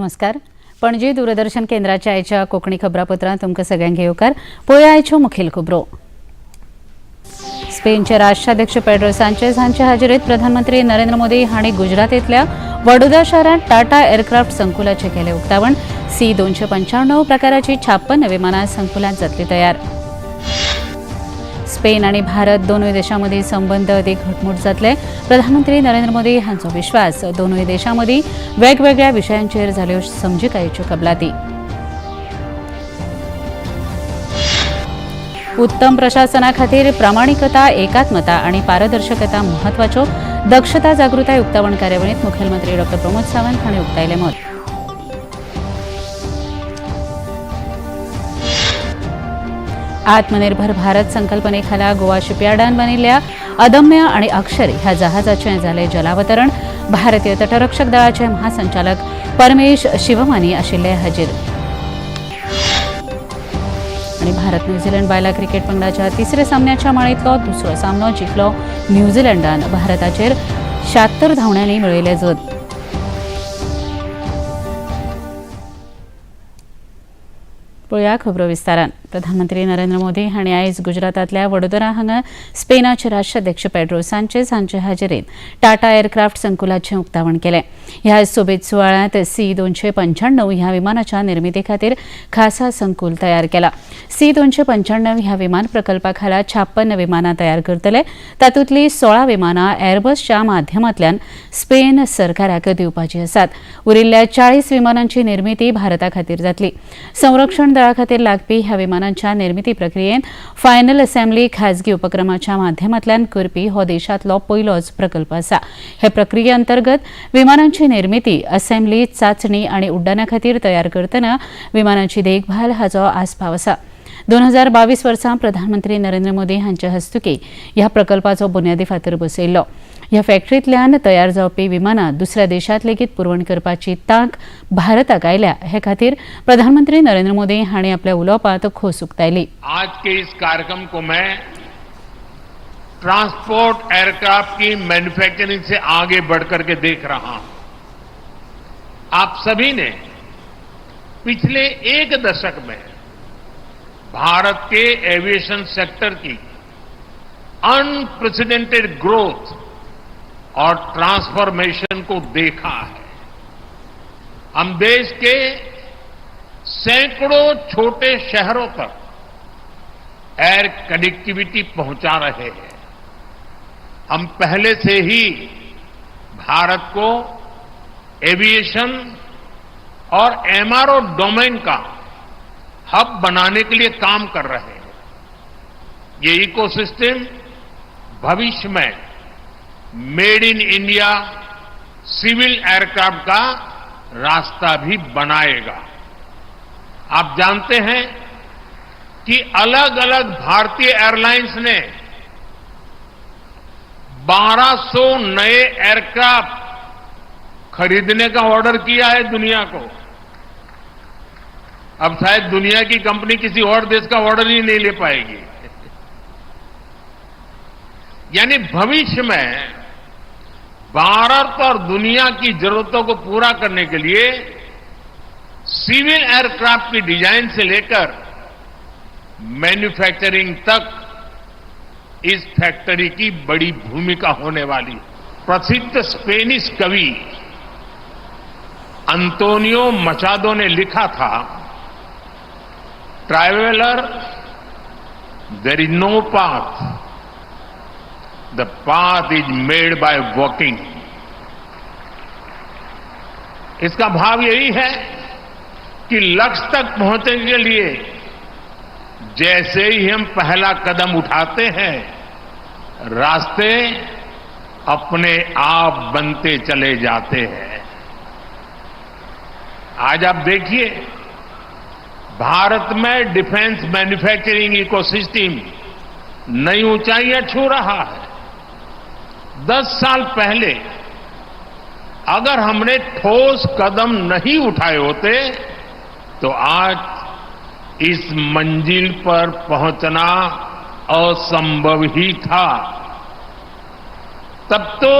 नमस्कार. पणजी दूरदर्शन केंद्राच्या आयच्या कोंकणी खबरापत्रांत तुमकां सगळ्यांक येवकार. पळोवया आयच्यो मुखेल खबरो. स्पेनचे राष्ट्राध्यक्ष पेड्रो सांचेज हांचे हाजेरीत प्रधानमंत्री नरेंद्र मोदी हांणी गुजरातेंतल्या वडोदरा शारांत टाटा एअरक्राफ्ट संकुलाचें केलें उक्तावण. C-295 प्रकाराची 56 विमानां संकुलांत जातली तयार. स्पेन आणि भारत दोनूय देशांमदीं संबंद अदीक घटमूट जातले. प्रधानमंत्री नरेंद्र मोदी हांचो विश्वास. दोनूय देशांमदीं वेगवेगळ्या विशयांचेर जाल्यो समजिकायेच्यो कबलाती. उत्तम प्रशासना खातीर प्रामाणिकता, एकात्मता आनी पारदर्शकता म्हत्वाच्यो. दक्षता जागृताय उक्तावण कार्यावळींत मुखेलमंत्री डॉ. प्रमोद सावंत हांणी उक्तायलें मत. आत्मनिर्भर भारत संकल्पनेखाला गोवा शिपयार्डान बांदिल्ल्या अदम्य आणि अक्षर ह्या जहाजाचें जालें जलावतरण. भारतीय तटरक्षक दळाचे महासंचालक परमेश शिवमानी आशिल्ले हाजीर. आणि भारत न्यूझीलंड बायलां क्रिकेट पंगडाच्या तिसऱ्या सामन्याच्या माळेंतलो दुसरो सामनो जिखलो न्यूझीलंडान. भारताचेर 76 धांवड्यांनी मेळयलें जैत. पळोवया खबरो विस्तारान. प्रधानमंत्री नरेंद्र मोदी हांणी आयज गुजरातांतल्या वडोदरा हांगा स्पेनाचे राष्ट्राध्यक्ष पेड्रो सांचेज हांचे हाजेरीत टाटा एअरक्राफ्ट संकुलाचें उक्तावण केलें. ह्या सोबीत सुवाळ्यांत C-295 ह्या विमानाच्या निर्मिती खातीर खासा संकुल तयार केलां. C-295 ह्या विमान प्रकल्पा खाला 56 विमानां तयार करतले. तातूंतलीं 16 विमानां एअरबसच्या माध्यमांतल्यान स्पेन सरकाराक दिवपाची आसात. उरिल्ल्या 40 विमानांची निर्मिती भारता खातीर जातली. संरक्षण दळा खातीर लागपी ह्या विमानांच्या निर्मिती प्रक्रियेंत फायनल असेंब्ली खाजगी उपक्रमाच्या माध्यमांतल्यान करपी हो देशांतलो पयलोच प्रकल्प आसा. हे प्रक्रिये अंतर्गत विमानांची निर्मिती, असेंब्ली, चांचणी आनी उड्डाणा खातीर तयार करतना विमानांची देखभाल हाचो आस्पाव आसा. 2022 वर्सा प्रधानमंत्री नरेंद्र मोदी हांच्या हस्तुकीं ह्या प्रकल्पाचो बुन्यादी फातर बसयल्लो. ह्या फॅक्टरींतल्यान तयार जावपी विमानां दुसऱ्या देशांत लेगीत पुरवण करपाची तांक भारताक आयल्या हे खातीर प्रधानमंत्री नरेंद्र मोदी हांणी आपल्या उलोवपांत खोस उक्तायली. आज के इस कार्यक्रम को मैं ट्रांसपोर्ट एयरक्राफ्ट की मैन्युफैक्चरिंग से आगे बढ़कर के देख रहा हूं. आप सभी ने पिछले एक दशक में भारत के एविएशन सेक्टर की अनप्रेसिडेंटेड ग्रोथ और ट्रांसफॉर्मेशन को देखा है. हम देश के सैकड़ों छोटे शहरों तक एयर कनेक्टिविटी पहुंचा रहे हैं. हम पहले से ही भारत को एविएशन और MRO डोमेन का हब बनाने के लिए काम कर रहे हैं. ये इकोसिस्टम भविष्य में made in India civil aircraft का रास्ता भी बनाएगा. आप जानते हैं कि अलग अलग भारतीय एयरलाइंस ने 1200 नए एयरक्राफ्ट खरीदने का ऑर्डर किया है दुनिया को. अब शायद दुनिया की कंपनी किसी और देश का ऑर्डर ही नहीं ले पाएगी. यानी भविष्य में भारत और दुनिया की जरूरतों को पूरा करने के लिए सिविल एयरक्राफ्ट की डिजाइन से लेकर मैन्युफैक्चरिंग तक इस फैक्ट्री की बड़ी भूमिका होने वाली. प्रसिद्ध स्पेनिश कवि अंतोनियो मचादो ने लिखा था, traveller there is no path, the path is made by walking. इसका भाव यही है कि लक्ष्य तक पहुंचने के लिए जैसे ही हम पहला कदम उठाते हैं, रास्ते अपने आप बनते चले जाते हैं. आज आप देखिए, भारत में डिफेंस मैन्युफैक्चरिंग इकोसिस्टम नई ऊंचाइयां छू रहा है. 10 साल पहले अगर हमने ठोस कदम नहीं उठाए होते तो आज इस मंजिल पर पहुंचना असंभव ही था. तब तो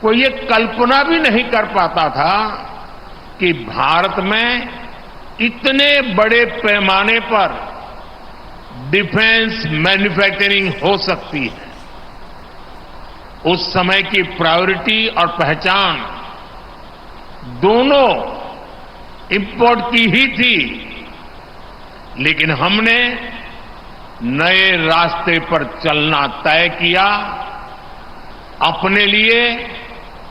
कोई ये कल्पना भी नहीं कर पाता था कि भारत में इतने बड़े पैमाने पर डिफेंस मैन्युफैक्चरिंग हो सकती है। उस समय की प्रायोरिटी और पहचान दोनों इंपोर्ट की ही थी, लेकिन हमने नए रास्ते पर चलना तय किया, अपने लिए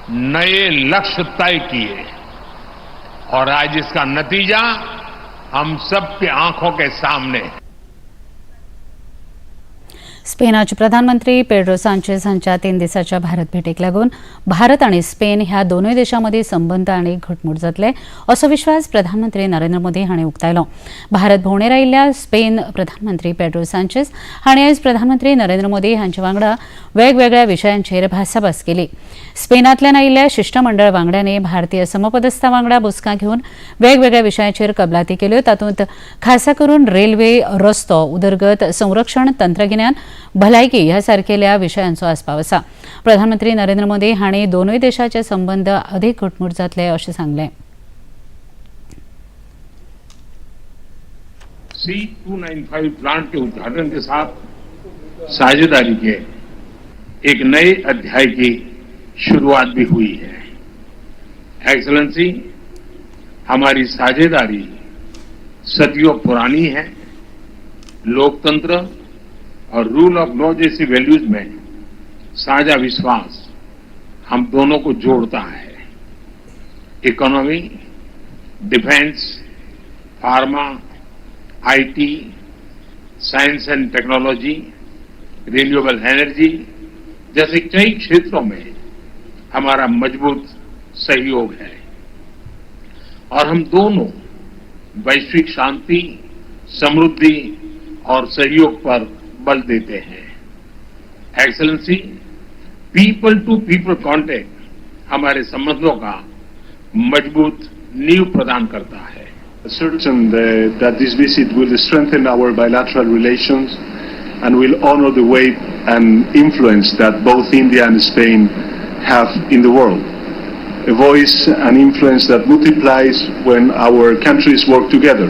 नए लक्ष्य तय किए और आज इसका नतीजा हम सबकी आंखों के सामने है। स्पेनाचे प्रधानमंत्री पेड्रो सांचेज हांच्या 3 दिसाच्या भारत भेटेक लागून भारत आणि स्पेन ह्या दोनूय देशांमदी संबंध आनी घटमूट जातले असो विश्वास प्रधानमंत्री नरेंद्र मोदी हांणी उक्तायलो। भारत भोंवडेर आयिल्ल्या स्पेन प्रधानमंत्री पेड्रो सांचेज हांणी आयज प्रधानमंत्री नरेंद्र मोदी हांचे वांगडा वेगवेगळ्या विशयांचेर भासाभास केली। स्पेनांतल्यान आयिल्ल्या शिष्टमंडळ वांगड्यांनी भारतीय समपदस्था वांगडा बसका घेवन वेगवेगळ्या विशयांचेर कबलाती केल्यो, तातूंत खासा करून रेल्वे, रस्तो, उदरगत, संरक्षण, तंत्रगिन्यान, भलायकी ह्या सारकेल्या विशयांचो आस्पाव आसा। प्रधानमंत्री नरेंद्र मोदी हांणी दोनूय देशाचे संबंध अधिक घटमूट जातले अशें सांगलें। C295 प्लांट के उद्घाटन के साथ साझेदारी के एक नए अध्याय की शुरुआत भी हुई है। एक्सलेंसी, हमारी साझेदारी सदियों पुरानी है। लोकतंत्र और रूल ऑफ लॉ जैसी वैल्यूज में साझा विश्वास हम दोनों को जोड़ता है। Economy, defence, pharma, IT, science end technology, renewable energy जैसे कई क्षेत्रों में हमारा मजबूत सहयोग है और हम दोनों वैश्विक शांति, समृद्धि और सहयोग पर बल देते हैं। Excellency, people to people contact हमारे संबंधों का मजबूत नींव प्रदान करता है। Certain that this visit will strengthen our bilateral relations and will honor the weight and influence that both India and Spain have in the world. A voice and influence that multiplies when our countries work together.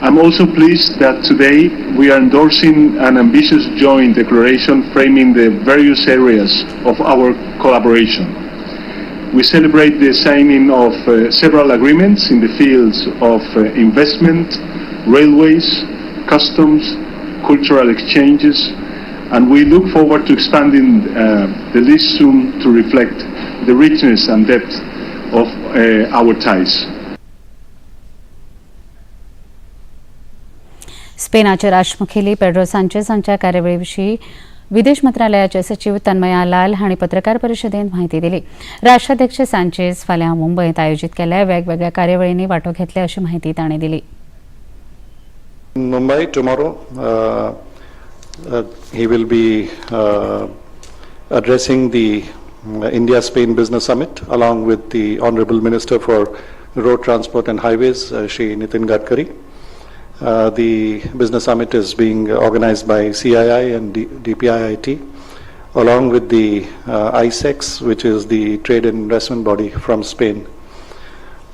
I'm also pleased that today we are endorsing an ambitious joint declaration framing the various areas of our collaboration. We celebrate the signing of several agreements in the fields of investment, railways, customs, cultural exchanges, and we look forward to expanding the list soon to reflect the richness and depth of our ties. स्पेनाचे राष्ट्रमुखेली Pedro Sanchez हांच्या कार्यावळीविशीं विदेश मंत्रालयाचे सचिव तन्मया लाल हांणी पत्रकार परिशदेंत म्हायती दिली। राष्ट्राध्यक्ष सांचेज फाल्यां मुंबयत आयोजीत केल्ल्या वेगवेगळ्या कार्यावळींनी वांटो घेतले अशी माहिती ताणें दिली। Mumbai tomorrow, he will be addressing the India-Spain Business Summit along with the Honorable Minister for Road Transport and Highways, Shri Nitin Gadkari. The business summit is being organized by CII and DPIIT along with the ISEX, which is the trade and investment body from Spain.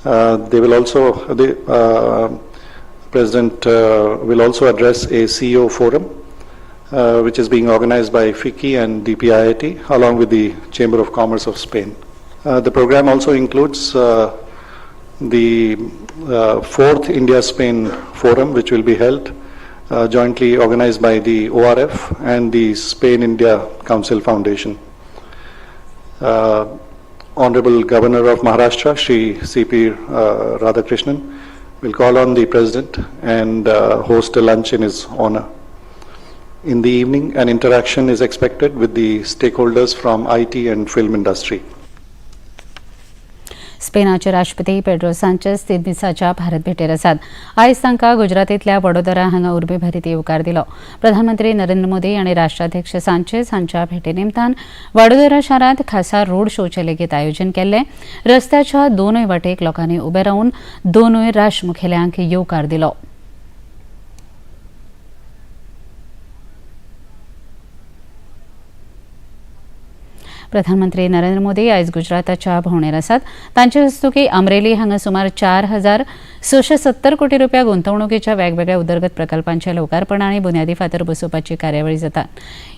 They will also, the President will also address a CEO forum which is being organized by FICCI and DPIIT along with the Chamber of Commerce of Spain. The program also includes the 4th India-Spain Forum, which will be held jointly organized by the ORF and the Spain-India Council Foundation. Honorable Governor of Maharashtra, Shri C.P. Radhakrishnan, will call on the President and host a lunch in his honor. In the evening, an interaction is expected with the stakeholders from IT and film industry. स्पेनाचे राष्ट्रपती Pedro Sanchez 3 दिसाच्या भारत भेटेर आसात। आयज तांकां गुजरातींतल्या वडोदरा हांगा उर्बे भरीत येवकार दिलो। प्रधानमंत्री नरेंद्र मोदी आनी राष्ट्राध्यक्ष सांचेज हांच्या भेटे निमतान वडोदरा शारांत खासा रोड शोचे लेगीत आयोजन केल्ले। रस्त्याच्या दोनूय वाटेक लोकांनी उबे रावन दोनूय राष्ट्रमुखेल्यांक येवकार दिलो। प्रधानमंत्री नरेंद्र मोदी आयज गुजराताच्या भोंवडेर आसात. तांचे हस्तुकी अमरेली हांगा सुमार 4,670 कोटी रुपया गुंतवणुकीच्या वेगवेगळ्या उदरगत प्रकल्पांचे लोकार्पण आनी बुन्यादी फातर बसोवपाची कार्यावळी जाता.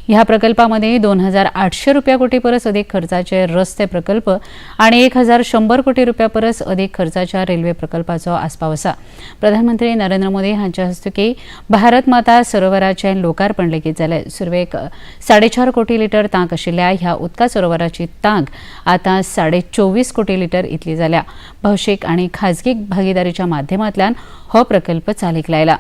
ह्या प्रकल्पांमध्ये 2,800 रुपया कोटी परस अधिक खर्चाचे रस्ते प्रकल्प आणि 1,100 कोटी रुपया परस अधिक खर्चाच्या रेल्वे प्रकल्पाचो आस्पाव आसा. प्रधानमंत्री नरेंद्र मोदी हांच्या हस्तुकी भारत माता सरोवराचे लोकार्पण लेगीत जाले. सुरवेक 4.5 कोटी लिटर तांक आशिल्ल्या ह्या उदका सरोवराची तांक आतां 24.5 कोटी लिटर इतली जाल्या. भौशीक आनी खाजगी भागीदारीच्या माध्यमांतल्यान हो प्रकल्प चालीक लायला.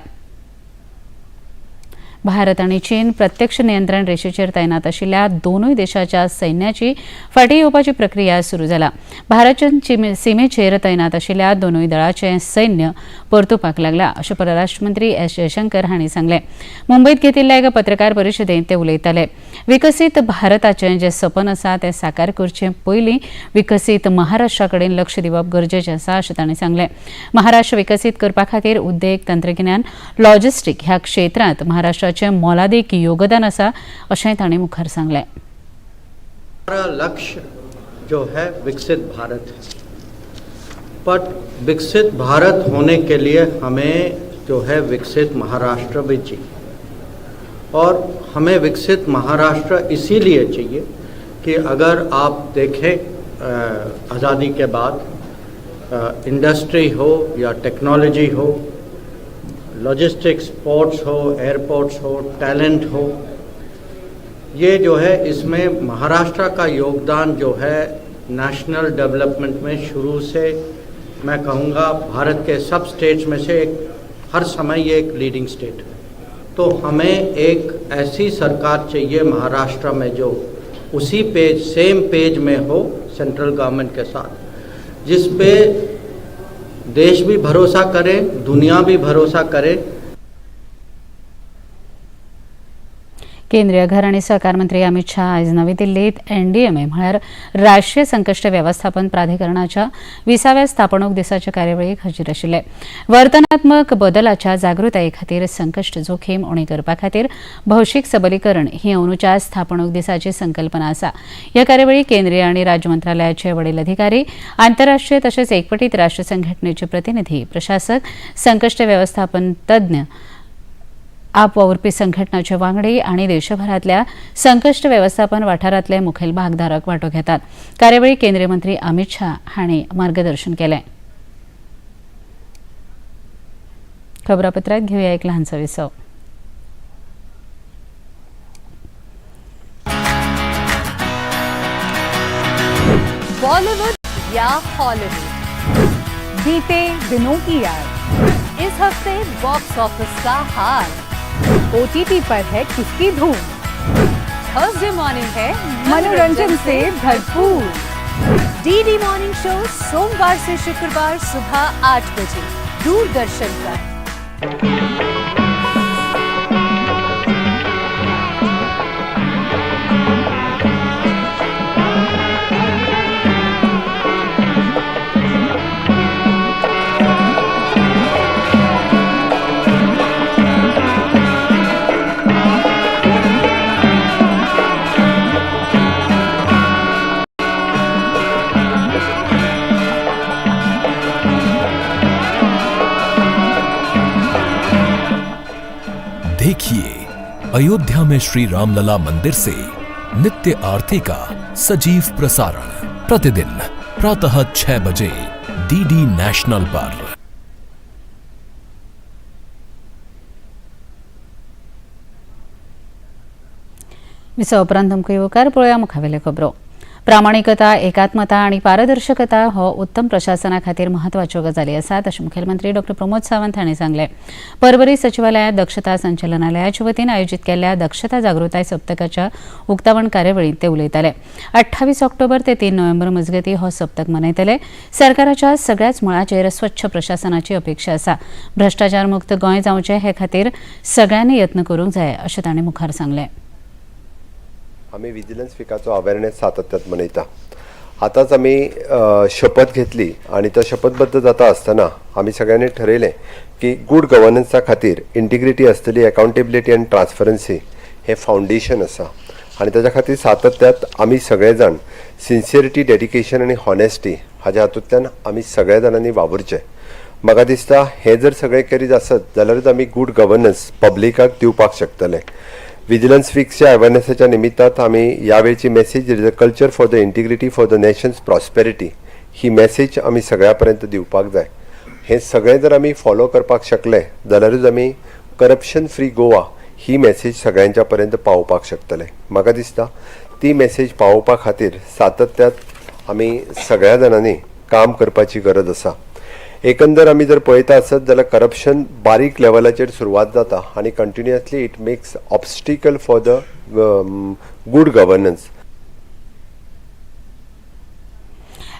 भारत आणि चीन प्रत्यक्ष नियंत्रण रेषेचेर तैनात आशिल्ल्या दोनूय देशाच्या सैन्याची फाटीं येवपाची प्रक्रिया सुरू जाला. भारताच्या सीमेचेर तैनात आशिल्ल्या दोनूय दळांचें सैन्य परतुवपाक लागला अशें परराष्ट्र मंत्री एस जयशंकर हांणी सांगलें. मुंबईत घेतिल्ल्या एका पत्रकार परिशदेंत ते उलयताले. विकसीत भारताचें जें सपन आसा तें साकार करचे पयलीं विकसीत महाराष्ट्रा कडेन लक्ष दिवप गरजेचें आसा अशें तांणी सांगलें. महाराष्ट्र विकसीत करपा खातीर उद्देग, तंत्रगिन्यान, लॉजिस्टीक ह्या क्षेत्रांत महाराष्ट्राचें मोलादीक योगदान आसा अशेंय तांणी मुखार सांगलें. हमारा लक्ष्य जो है विकसित भारत है, बट विकसित भारत होने के लिए हमें जो है विकसित महाराष्ट्र भी चाहिए. और हमें विकसित महाराष्ट्र इसीलिए चाहिए कि अगर आप देखें आज़ादी के बाद इंडस्ट्री हो या टेक्नोलॉजी हो, लॉजिस्टिक्स, पोर्ट्स हो, एयरपोर्ट्स हो, टैलेंट हो, ये जो है इसमें महाराष्ट्र का योगदान जो है नेशनल डेवलपमेंट में शुरू से मैं कहूँगा भारत के सब स्टेट्स में से हर समय ये एक लीडिंग स्टेट है. तो हमें एक ऐसी सरकार चाहिए महाराष्ट्र में जो उसी पेज, सेम पेज में हो सेंट्रल गवर्नमेंट के साथ, जिस पे देश भी भरोसा करे, दुनिया भी भरोसा करे. केंद्रीय घर आणि सहकार मंत्री अमित शाह आज नवी दिल्लीत एनडीएमए म्हळ्यार राष्ट्रीय संकश्ट वेवस्थापन प्राधिकरणाच्या 20व्या स्थापणूक दिसाच्या कार्यावळीक हजीर आशिल्ले. वर्तनात्मक बदलाच्या जागृताये खातीर संकश्ट जोखीम उणी करपा खातीर भौशीक सबलीकरण ही अंदूच्या स्थापणूक दिसाची संकल्पना आसा. ह्या कार्यावळीक केंद्रीय आणि राज्य मंत्रालयाचे वडील अधिकारी, आंतरराष्ट्रीय तशेंच एकवटीत राष्ट्र संघटनेचे प्रतिनिधी, प्रशासक, संकश्ट वेवस्थापन तज्ञ, आप वावुरपी संघटनाचे वांगडी आणि देशभरातल्या संकश्ट वेवस्थापन वाठारांतले मुखेल भागधारक वांटो घेतात. कार्यावळीक केंद्रीय मंत्री अमित शाह हांणी मार्गदर्शन केलें. खबरापत्रांत घेवया एक ल्हानसो विसव. बॉलीवुड या हॉलीवुड, बीते दिनों की याद, इस हफ्ते बॉक्स ऑफिस का हाल, ओटीटी पर है किसकी धूम, थर्सडे मॉर्निंग है मनोरंजन से भरपूर. डीडी मॉर्निंग शो सोमवार से शुक्रवार सुबह 8 बजे दूरदर्शन पर. देखिए अयोध्या में श्री रामलला मंदिर से नित्य आरती का सजीव प्रसारण प्रतिदिन प्रातः 6 बजे डीडी नेशनल पर. विसव उपरांत तुमकां येवकार पळोवया मुखावेल्यो खबरो. प्रामाणिकता, एकात्मता आणि पारदर्शकता हो उत्तम प्रशासना खातीर म्हत्वाच्यो गजाली आसात अशें मुखेलमंत्री डॉ प्रमोद सावंत हांणी सांगलें. परवरी सचिवालयात दक्षता संचालनालयाचे वतीन आयोजीत केल्ल्या दक्षता जागृताय सप्तकाच्या उक्तावण कार्यावळींत ते उलयताले. 28 ऑक्टोबर ते 3 नोव्हेंबर मजगतीं हो सप्तक मनयतले. सरकाराच्या सगळ्याच मळाचेर स्वच्छ प्रशासनाची अपेक्षा आसा. भ्रष्टाचार मुक्त गोंय जावचें हे खातीर सगळ्यांनी यत्न करूंक जाय अशें तांणी मुखार सांगलें. आम्ही विजिलन्स विकाचो अवेअरनेस सातत्यात मनयता. आतांच आम्ही शपथ घेतली आणि त्या शपथबद्ध जाता आसतना आम्ही सगळ्यांनी ठरयलें की गुड गव्हर्नन्सा खातीर इंटिग्रिटी आसतली, अकाउंटेबिलिटी आनी ट्रान्सपरन्सी हे फावंडेशन आसा आणि त्याच्या खातीर सातत्यात आमी सगळे जाण सिन्सियरिटी, डेडिकेशन आनी हॉनेस्टी हाच्या हातूंतल्यान आमी सगळ्या जाणांनी वावरचें. म्हाका दिसता हे जर सगळे करीत आसत जाल्यारूच आमी गूड गव्हर्नन्स पब्लिकाक दिवपाक शकतले. विजिलन्स वीकच्या अवेअरनेसाच्या निमित्तान आमी ह्या वेळची message is a culture for the integrity for the nations prosperity he message आमी सगळ्या पर्यंत दिवपाक जाय. हे सगळे जर आमी फॉलो करपाक शकले जाल्यारूच आमी करप्शन फ्री गोवा ही मेसेज सगळ्यांच्या पर्यंत पावोवपाक शकतले. म्हाका दिसता ती मेसेज पावोवपा खातीर सातत्यात आमी सगळ्या जाणांनी काम करपाची गरज आसा. एकंदर आमी जर पळयता आसत जाल्यार करप्शन बारीक लेवलाचेर सुरवात जाता आनी continuously it makes obstacle for the good governance.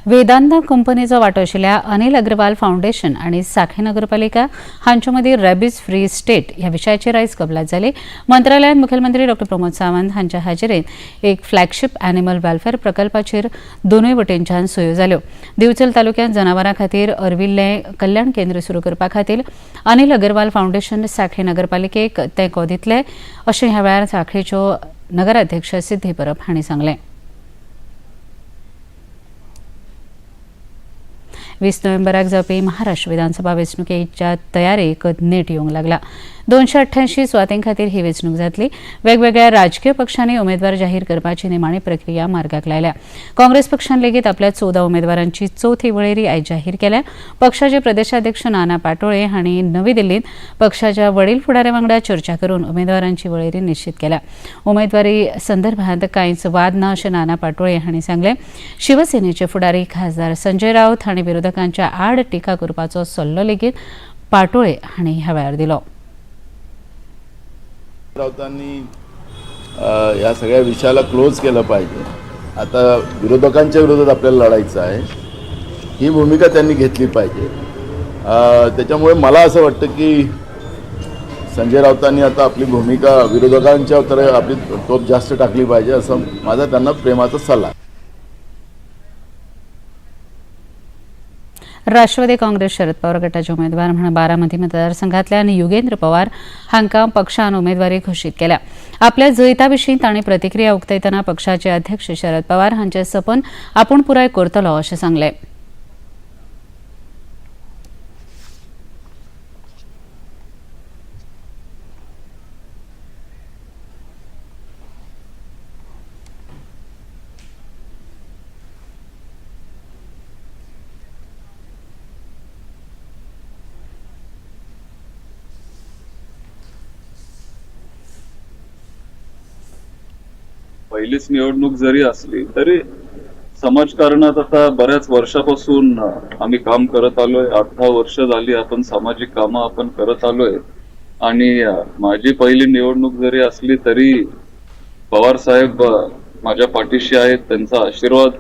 Vedanta कंपनीचो वांटो आशिल्ल्या अनिल अग्रवाल फाउंडेशन आनी सांखळी नगरपालिका हांचे मदीं रॅबीज फ्री स्टेट ह्या विशयाचेर आयज कबलात जाली. मंत्रालयात मुखेलमंत्री डॉ. प्रमोद सावंत हांच्या हाजेरीत एक फ्लॅगशीप एनिमल वेलफेअर प्रकल्पाचेर दोनूय वटेनच्यान सयो जाल्यो. दिवचल तालुक्यांत जनावरां खातीर अर्विल्लें कल्याण केंद्र सुरू करपा खातीर अनिल अग्रवाल फाउंडेशन सांखळी नगरपालिकेक तेंको दितले अशें ह्या वेळार सांखळीच्यो नगराध्यक्ष सिद्धी परब हांणी सांगलें. 20 नोव्हेंबराक जावपी महाराष्ट्र विधानसभा वेंचणुकेच्या तयारेक नेट येवंक लागला. 288 सुवातीं खातीर ही वेंचणूक जातली. वेगवेगळ्या राजकीय पक्षांनी उमेदवार जाहीर करपाची निमाणी प्रक्रिया मार्गाक लायल्या. काँग्रेस पक्षान लेगीत आपल्या 14 उमेदवारांची चवथी वळेरी आयज जाहीर केल्या. पक्षाचे प्रदेशाध्यक्ष नाना पाटोळे हांणी नवी दिल्लींत पक्षाच्या वडील फुडाऱ्यां वांगडा चर्चा करून उमेदवारांची वळेरी निश्चित केल्या. उमेदवारी संदर्भात कांयच वाद ना अशें नाना पाटोळे हांणी सांगलें. शिवसेनेचे फुडारी खासदार संजय राऊत हांणी विरोधकांच्या आड टिका करपाचो सल्लो लेगीत पाटोळे हांणी ह्या वेळार दिलो. राऊतांनी या सगळ्या विषयाला क्लोज केलं पाहिजे. आता विरोधकांच्या विरोधात आपल्याला लढायचं आहे, ही भूमिका त्यांनी घेतली पाहिजे. त्याच्यामुळे मला असं वाटतं की संजय राऊतांनी आता आपली भूमिका विरोधकांच्या तर आपली तोप जास्त टाकली पाहिजे असं माझा त्यांना प्रेमाचा सल्ला. राष्ट्रवादी काँग्रेस शरद पवार गटाचे उमेदवार म्हणून बारामती मतदारसंघातल्यान युगेंद्र पवार हांकां पक्षान उमेदवारी घोशीत केल्या. आपल्या जैता विशीं तांणी प्रतिक्रिया उक्तायतना पक्षाचे अध्यक्ष शरद पवार हांचें सपन आपूण पुराय करतलो अशें सांगलें. पहिलीच निवडणूक जरी असली तरी समाजकारणात आता बऱ्याच वर्षापासून आम्ही काम करत आलोय. 18 वर्ष झाली आपण सामाजिक कामं आपण करत आलोय आणि माझी पहिली निवडणूक जरी असली तरी पवार साहेब माझ्या पाठीशी आहेत. त्यांचा आशीर्वाद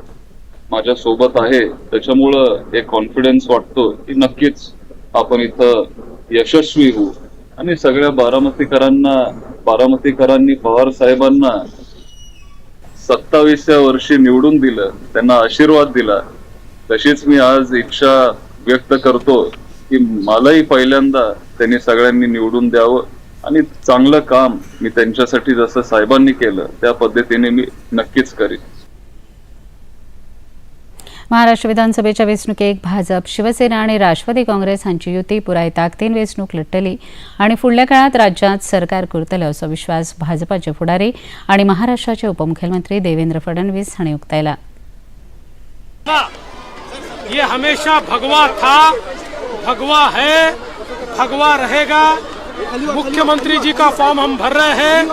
माझ्या सोबत आहे. त्याच्यामुळं एक कॉन्फिडन्स वाटतो की नक्कीच आपण इथं यशस्वी होऊ आणि सगळ्या बारामतीकरांनी पवार साहेबांना 27व्या वर्षी निवडून दिलं, त्यांना आशीर्वाद दिला. तशीच मी आज इच्छा व्यक्त करतो की मलाही पहिल्यांदा त्यांनी सगळ्यांनी निवडून द्यावं आणि चांगलं काम मी त्यांच्यासाठी जसं साहेबांनी केलं त्या पद्धतीने मी नक्कीच करीन. महाराष्ट्र विधानसभेच्या वेंचणुकेक भाजप, शिवसेना आणि राष्ट्रवादी काँग्रेस हांची युती पुराय ताकदीन वेंचणूक लढटली आणि फुडल्या काळात राज्यात सरकार करतले असो विश्वास भाजपाचे फुडारी आणि महाराष्ट्राचे उपमुख्यमंत्री देवेंद्र फडणवीस हांणी उक्तायला. ये हमेशा भगवा था, भगवा है, भगवा रहेगा. मुख्यमंत्री जी का फॉर्म हम भर रहे हैं.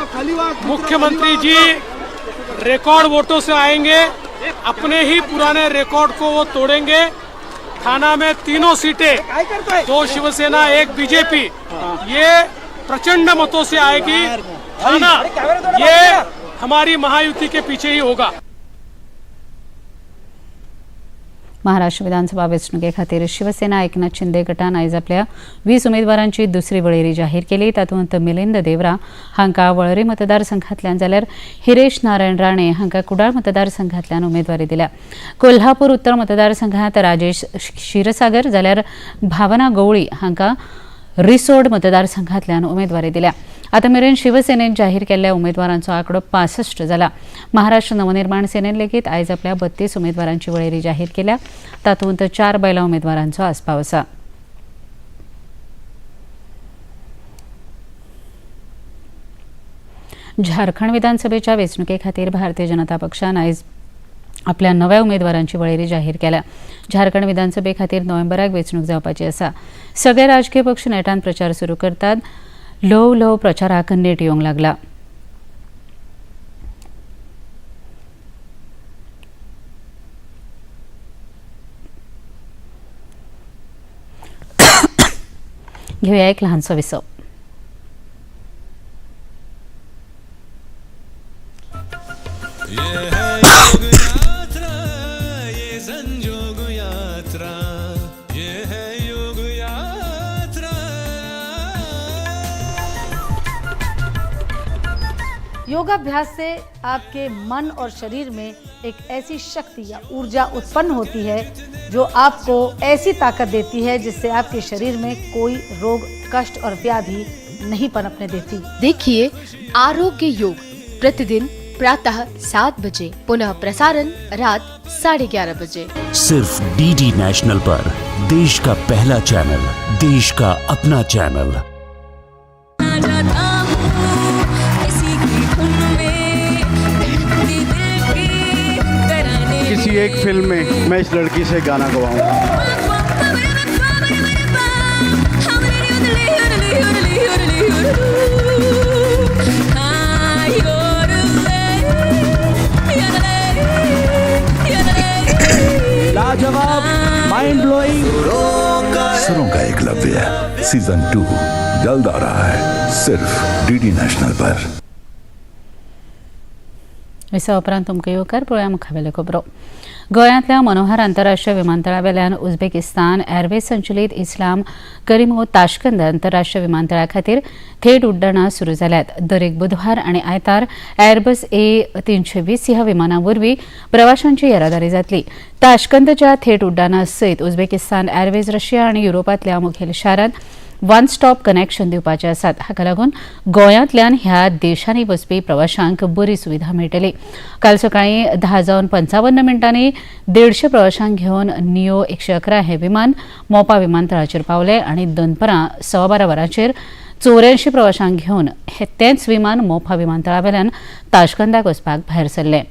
मुख्यमंत्री जी रिकॉर्ड वोटों से आएंगे. अपने ही पुराने रिकॉर्ड को वो तोड़ेंगे. थाना में 3 सीटें, 2 शिवसेना 1 बीजेपी, ये प्रचंड मतों से आएगी. थाना ये हमारी महायुति के पीछे ही होगा. महाराष्ट्र विधानसभा वेंचणुके खातीर शिवसेना एकनाथ शिंदे गटान आयज आपल्या 20 उमेदवारांची दुसरी वळेरी जाहीर केली. तातूंत मिलिंद देवरा हांकां वळरी मतदारसंघांतल्यान जाल्यार हिरेश नारायण राणे हांकां कुडाळ मतदारसंघांतल्यान उमेदवारी दिल्या. कोल्हापूर उत्तर मतदारसंघात राजेश क्षीरसागर जाल्यार भावना गवळी हांकां रिसोड मतदारसंघातल्यान उमेदवारी दिल्या. आता मेरेन शिवसेनेन जाहीर केल्ल्या उमेदवारांचो आंकडो 65 जाला. महाराष्ट्र नवनिर्माण सेनेन लेगीत आयज आपल्या 32 उमेदवारांची वळेरी जाहीर केल्या. तातूंत 4 बायलां उमेदवारांचो आस्पाव आसा. झारखंड विधानसभेच्या वेंचणुके खातीर भारतीय जनता पक्षान आयज आपल्या नव्या उमेदवारांची वळेरी जाहीर केल्या. झारखंड विधानसभे खातीर नोव्हेंबराक वेंचणूक जावपाची आसा. सगळे राजकीय पक्ष नेटान प्रचार सुरू करतात. ल्हव ल्हव प्रचाराक नेट येवंक लागला. घेऊया एक ल्हानसो विसव. योगाभ्यास से आपके मन और शरीर में एक ऐसी शक्ति या ऊर्जा उत्पन्न होती है जो आपको ऐसी ताकत देती है जिससे आपके शरीर में कोई रोग, कष्ट और व्याधि नहीं पनपने देती. देखिए आरोग्य योग प्रतिदिन प्रातः 7 बजे, पुनः प्रसारण रात 11:30 बजे. सिर्फ डीडी नेशनल पर, देश का पहला चैनल, देश का अपना चैनल. किसी एक फिल्म में मैं इस लड़की से गाना गवाऊंगा. लाजवाब, माइंड ब्लोइंग. सरों का एकलव्य सीजन 2 जल्द आ रहा है सिर्फ डीडी नेशनल पर. विसा उपरांत तुमकां येवकार पळोवया मुखावेल्यो खबरो. गोंयांतल्या मनोहर आंतरराष्ट्रीय विमानतळा वेल्यान उझबेकिस्तान एअरवेज संचलीत इस्लाम करिमोव ताश्कंद आंतरराष्ट्रीय विमानतळा खातीर थेट उड्डाणां सुरू जाल्यात. दर एक बुधवार आनी आयतार एअरबस A320 ह्या विमानां वरवीं प्रवाशांची येरादारी जातली. ताश्कंदच्या थेट उड्डाणा सयत उझबेकिस्तान एअरवेज रशिया आनी युरोपांतल्या मुखेल शारांत वन स्टॉप कनेक्शन दिवपाचे आसात. हाका लागून गोंयांतल्यान ह्या देशांनी वचपी प्रवाशांक बरी सुविधा मेळटली. काल सकाळीं 10:55 150 प्रवाशांक घेवन नियो 111 हे विमान मोपा विमानतळाचेर पावले आनी दनपारां 12:15 वरांचेर 84 प्रवाशांक घेवन तेंच विमान मोपा विमानतळावेल्यान ताश्कंदाक वचपाक भायर सरले.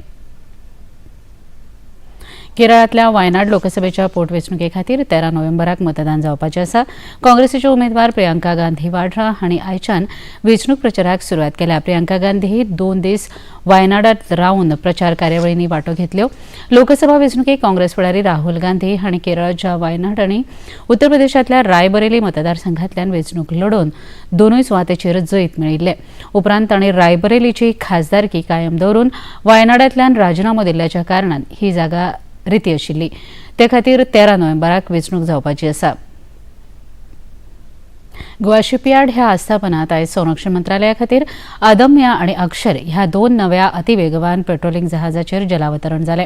केरळांतल्या वायनाड लोकसभेच्या पोटवेंचणुके खातीर 13 नोव्हेंबराक मतदान जावपाचें आसा. काँग्रेसीच्यो उमेदवार प्रियांका गांधी वाड्रा हांणी आयच्यान वेंचणूक प्रचाराक सुरवात केल्या. प्रियांका गांधी 2 दीस वायनाडांत रावन प्रचार कार्यावळींनी वांटो घेतल्यो. लोकसभा वेंचणुकेक काँग्रेस फुडारी राहुल गांधी हांणी केरळाच्या वायनाड आनी उत्तर प्रदेशांतल्या रायबरेली मतदारसंघांतल्यान वेंचणूक लडोवन दोनूय सुवातेचेर जैत मेळयिल्ले. उपरांत तांणी रायबरेलीची खासदारकी कायम दवरून वायनाडांतल्यान राजिनामो दिल्ल्याच्या कारणान ही जागा रिती आशिल्ली. ते खातीर 13 नोव्हेंबराक वेंचणूक जावपाची आसा. गोवा शिपयार्ड ह्या आस्थापनात आयज संरक्षण मंत्रालया खातीर अदम्य आनी अक्षर ह्या 2 नव्या अतिवेगवान पेट्रोलिंग जहाजाचेर जलावतरण जालें.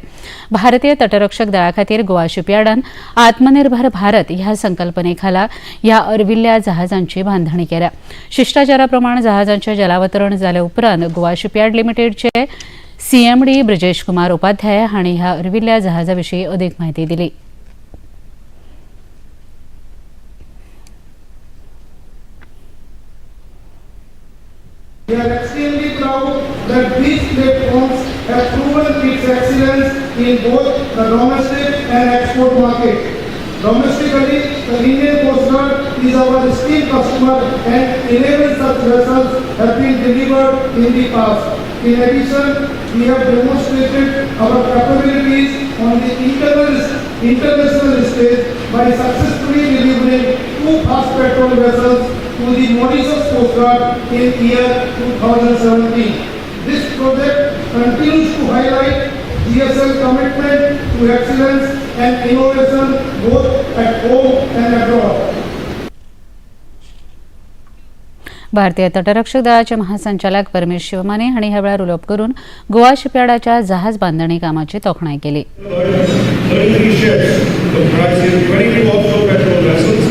भारतीय तटरक्षक दळा खातीर गोवा शिपयार्डान आत्मनिर्भर भारत ह्या संकल्पने खाला ह्या अर्विल्ल्या जहाजांची बांधणी केल्या. शिष्टाचारा प्रमाण जहाजांचें जलावतरण जाले उपरांत गोवा शिपयार्ड लिमिटेडचे CMD ब्रिजेश कुमार उपाध्याय हांणी ह्या अर्विल्ल्या जहाजा विशीं अदीक म्हायती दिली. We are extremely proud that these platforms have proven its excellence in both the domestic and export market. Domestically, the Indian Coast Guard is our esteemed customer and 11 such vessels have been delivered in the past. In addition, we have demonstrated our capabilities on the international stage by successfully delivering 2 fast patrol vessels to the Mauritius Coast Guard in year 2017. This project continues to highlight GSL commitment to excellence and innovation both at home and abroad. भारतीय तटरक्षक दळाचे महासंचालक परमेश शिवमाने हांणी ह्या वेळार उलोवप करून गोवा शिपयार्डाच्या जहाज बांधणी कामाची तोखणाय केली. 33 ships comprising 22 offshore petrol vessels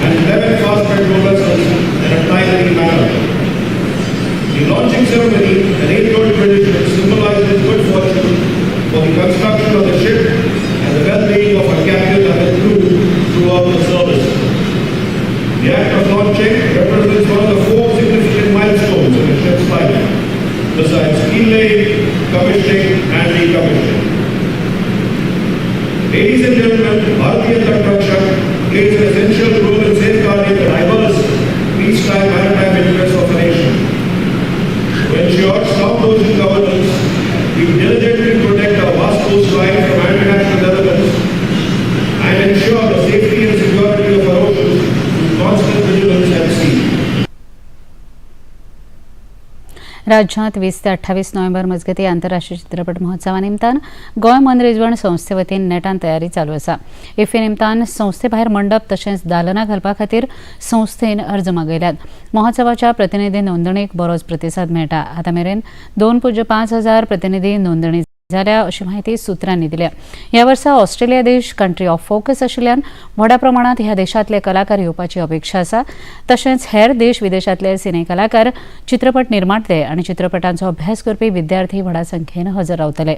and 11 fast-track vessels in a timely manner. The launching ceremony and 8-year tradition symbolizes good fortune for the construction of the ship and the well-being of our captain and the crew throughout the service. The act of launching represents one of the 4 significant milestones in the ship's life, besides keel laying, commissioning and decommissioning. Ladies and gentlemen, Bharatiya Tantraksha plays an essential role in safeguarding the diverse peacetime maritime interests of the nation. To ensure sound ocean governance, we diligently protect our vast coastline from international elements and ensure the safety and security of our oceans through constant vigilance at sea. राज्यात 20 ते 28 November मजगती आंतरराष्ट्रीय चित्रपट महोत्सवा निमतान गोंय मनरिजवण संस्थे वतीन नेटान तयारी चालू आसा. इफ्फी निमतान संस्थे भायर मंडप तशेंच दालनां घालपा खातीर संस्थेन अर्ज मागयल्यात. महोत्सवाच्या प्रतिनिधी नोंदणीक बरोच प्रतिसाद मेळटा. आतां मेरेन 2.5 प्रतिनिधी नोंदणी जाल्या अशी माहिती सुत्रांनी दिल्या. ह्या वर्सा ऑस्ट्रेलिया देश कंट्री ऑफ फोकस आशिल्ल्यान व्हडा प्रमाणात ह्या देशांतले कलाकार येवपाची अपेक्षा आसा. तशेंच हेर देश विदेशांतले सिने कलाकार, चित्रपट निर्माते आनी चित्रपटांचो अभ्यास करपी विद्यार्थी व्हडा संख्येन हजर रावतले.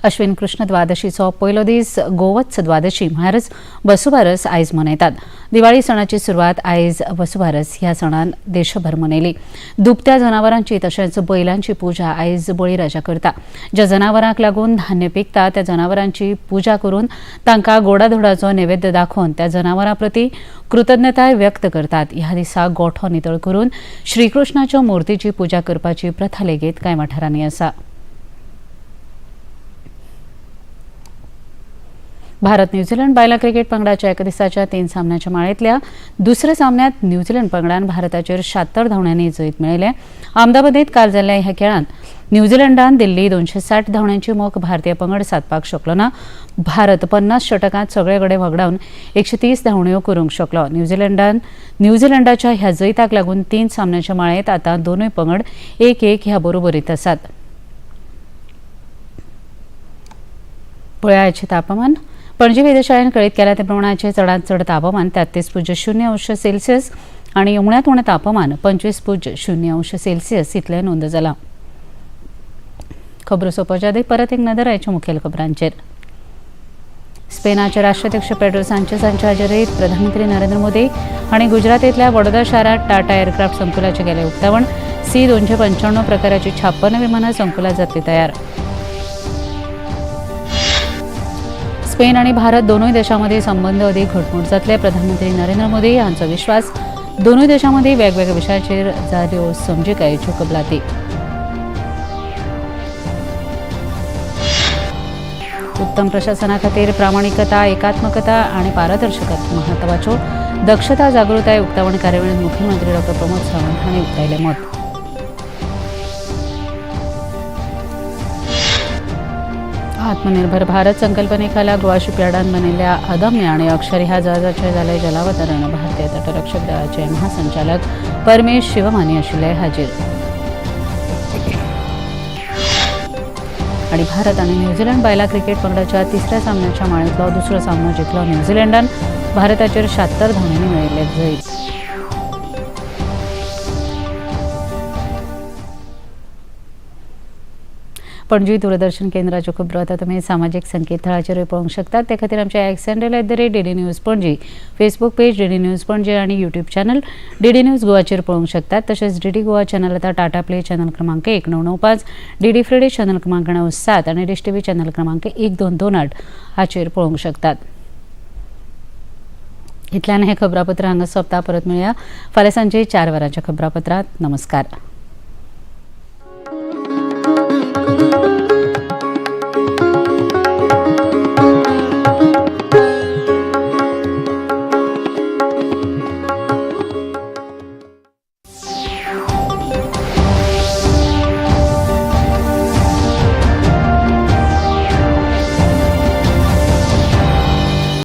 अश्विन कृष्ण द्वादशीचो पयलो दीस गोवत्स द्वादशी म्हळ्यारच वसुबारस आयज मनयतात. दिवाळी सणाची सुरवात आयज वसुबारस ह्या सणान देशभर मनयली. दुभत्या जनावरांची तशेंच बैलांची पुजा आयज बळीराजा करता. ज्या जनावरांक लागून धान्य पिकता त्या जनावरांची पुजा करून तांकां गोडाधोडाचो नैवेद्य दाखोवन त्या जनावरां प्रती कृतज्ञताय व्यक्त करतात. ह्या दिसा गोठो नितळ करून श्रीकृष्णाच्या मुर्तीची पुजा करपाची प्रथा लेगीत कांय वाठारांनी आसा. भारत न्यूझीलंड बायलां क्रिकेट पंगडाच्या एकदिसाच्या 3 सामन्याच्या माळेंतल्या दुसऱ्या सामन्यात न्यूझीलंड पंगडान भारताचेर 76 धांवड्यांनी जैत मेळयलें. अहमदाबादेंत काल जाल्ल्या ह्या खेळांत न्यूझीलंडान दिल्ली 260 धांवड्यांची मोख भारतीय पंगड सादपाक शकलो ना. भारत 50 षटकांत सगळे गडे वगडावन 130 धांवड्यो करूंक शकलो. न्यूझीलंडाच्या ह्या जैताक लागून 3 सामन्याच्या माळेंत आतां दोनूय पंगड 1-1 ह्या बरोबरीत आसात. पळया आयचें तापमान. पणजी वेधशाळेन कळीत केल्या ते प्रमाणाचे चडांत चड तापमान 33.0°C आनी उण्यात उणें तापमान 25.0°C इतलें नोंद जालां. खबरो सोंपच्या आदी परत एक नदर आयच्या मुखेल खबरांचेर. स्पेनाचे राष्ट्राध्यक्ष पेड्रो सांचेज हांचे हाजेरींत प्रधानमंत्री नरेंद्र मोदी हांणी गुजरातेंतल्या वडोदरा शारांत टाटा एअरक्राफ्ट संकुलाचें केलें उक्तावण. C-255 प्रकाराची 56 विमानां संकुलांत जातली तयार. स्पेन आणि भारत दोनूय देशांमदी संबंद अदीक घटमूट जातले. प्रधानमंत्री नरेंद्र मोदी हांचो विश्वास. दोनूय देशांमदी वेगवेगळ्या विशयाचेर जाल्यो समजिकायेच्यो कबलाती. उत्तम प्रशासना खातीर प्रामाणिकता, एकात्मकता आनी पारदर्शकता म्हत्वाच्यो. दक्षता जागृताय उक्तावण कार्यावळींत मुखेलमंत्री डॉ. प्रमोद सावंत हांणी उक्तायलें मत. आत्मनिर्भर भारत संकल्पनेखाला गोवा शिपयार्डान बनयल्ल्या अदम्य आनी अक्षर ह्या जहाजाचें जाल्लें जलावतरण भारतीय तटरक्षक दळाचे महासंचालक परमेश शिवमानी आशिल्ले हाजीर. आनी भारत आनी न्यूझीलंड बायलां क्रिकेट पंगडाच्या 3ऱ्या सामन्याच्या माळेंतलो दुसरो सामनो जिखलो न्यूझीलंडान. भारताचेर 76 धांवड्यांनी मेळयल्ले जैत. पणजी दूरदर्शन केंद्राच्यो खबरो आतां तुमी सामाजीक संकेतथळाचेरूय पळोवंक शकतात. ते खातीर आमच्या x handle @DD news Panaji, Facebook page DD news Panaji आनी यूट्यूब चॅनल DD न्यूज गोवाचेर पळोवंक शकतात. तशेंच DD गोवा चॅनल आतां टाटा प्ले चॅनल क्रमांक 1995, DD फ्रीडे चॅनल क्रमांक 97 आनी डिश TV चॅनल क्रमांक 1228 हाचेर पळोवंक शकतात. इतल्यान हें खबरापत्र हांगा सोंपता. परत मेळया फाल्यां सांजे 4 वरांच्या खबरापत्रांत. नमस्कार.